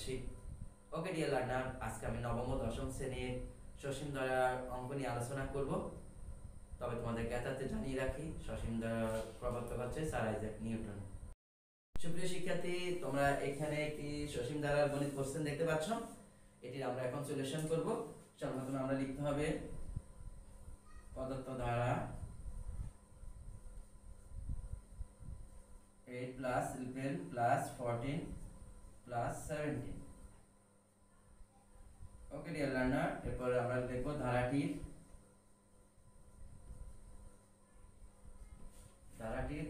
পাচ্ছি। Okay dear learner, আজকে আমি নবম ও দশম শ্রেণীর সসীম ধারার অঙ্ক নিয়ে আলোচনা করব। তবে তোমাদের জ্ঞাতার্থে জানিয়ে রাখি, সসীম ধারার প্রবর্তক হচ্ছে স্যার আইজ্যাক নিউটন। সুপ্রিয় শিক্ষার্থী, তোমরা এখানে একটি সসীম ধারার গণিত কোশ্চেন দেখতে পাচ্ছ। এটির আমরা এখন সলিউশন করব। সর্বপ্রথমে আমরা লিখতে হবে প্রদত্ত ধারা 8 plus 11 plus 14 plus 17। Okay dear learner, এরপর আমরা লিখব ধারাটির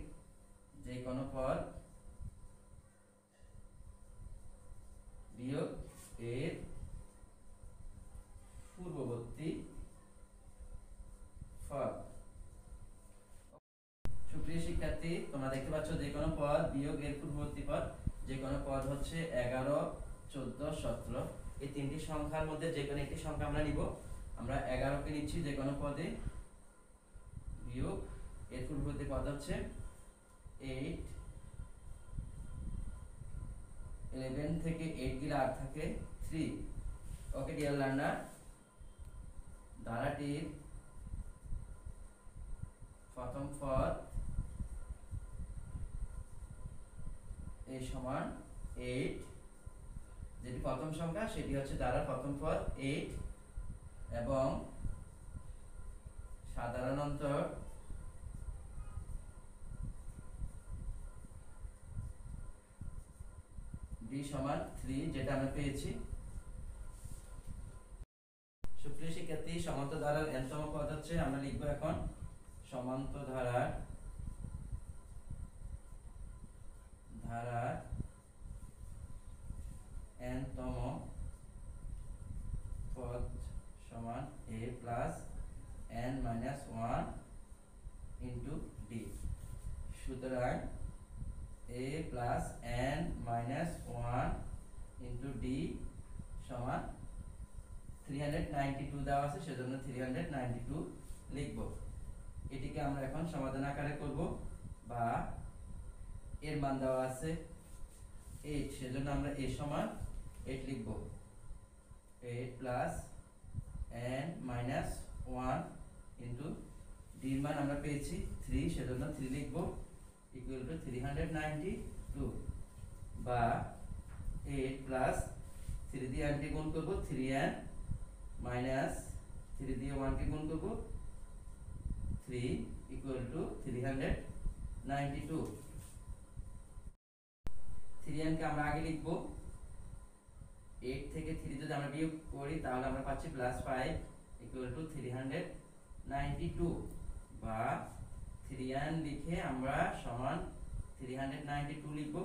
যে কোনো পদ বিয়োগ এর পূর্ববর্তী পদ। সুপ্রিয় শিক্ষার্থী, তোমরা দেখতে পাচ্ছ যে কোনো পদ বিয়োগ এর পূর্ববর্তী পদ। যে কোনো পদ হচ্ছে 11, 14, 17। এই তিনটি সংখ্যার মধ্যে যে কোনো একটি সংখ্যা আমরা নিব। আমরা 11 কে নিচ্ছি যে কোনো পদে, বিয়োগ এর পূর্ববর্তী পদ হচ্ছে 8। 11 থেকে 8 গেলে আর থাকে 3। ওকে ডিয়ার লার্নার, ধারাটির প্রথম পদ a সমান 8, যেটি প্রথম সংখ্যা সেটি হচ্ছে ধারার প্রথম পদ 8, এবং সাধারণ অন্তর b সমান 3, যেটা আমরা পেয়েছি। সুপ্রিয় শিক্ষার্থী, সমান্তর ধারার n-তম পদ হচ্ছে, আমরা লিখব এখন সমান্তর ধারার n-তম পদ সমান a plus n minus 1 into d। সুতরাং a plus n minus 1 into d সমান 392 দেওয়া আছে, সেজন্য 392 লিখব। এটিকে আমরা এখন সমাধান আকারে করব, বা এর মান দেওয়া আছে 8, সেজন্য আমরা a সমান 8 লিখব। 8 plus n minus 1 into d এর মান আমরা পেয়েছি 3, সেজন্য 3 লিখব, equal to 392, বা 8 plus 3 দিয়ে n কে গুণ করব, 3n minus 3 দিয়ে 1 কে গুণ করব, 3 equal to 392। 3n কে আমরা আগে লিখব। 8 থেকে 3 যদি আমরা বিয়োগ করি তাহলে আমরা পাচ্ছি +5 equal to 392, বা 3n লিখে আমরা সমান 392 লিখব।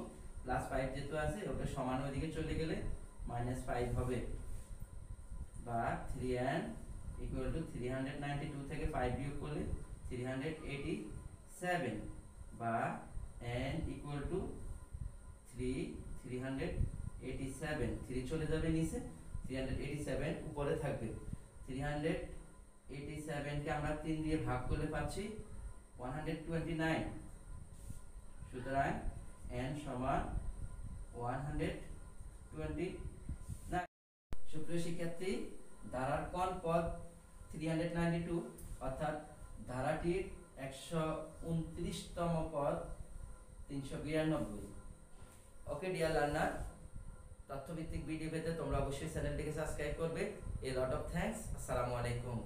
+5 যেহেতু আছে, ওটা সমান ওইদিকে চলে গেলে -5 হবে, বা 3n equal to 392 থেকে 5 বিয়োগ করলে 387, বা n equal to 387। 3 চলে যাবে নিচে, 387 উপরে থাকবে। 387 কে আমরা 3 দিয়ে ভাগ করলে পাচ্ছি 129। সুতরাং n সমান 129। সুপ্রিয় শিক্ষার্থী, ধারার কোন পদ 392, অর্থাৎ ধারাটির 129তম পদ 392। ওকে ডিয়ার লার্নার, তথ্যভিত্তিক ভিডিও পেতে তোমরা অবশ্যই চ্যানেলটিকে সাবস্ক্রাইব করবে। এ লট অফ থ্যাঙ্কস। আসসালামু আলাইকুম।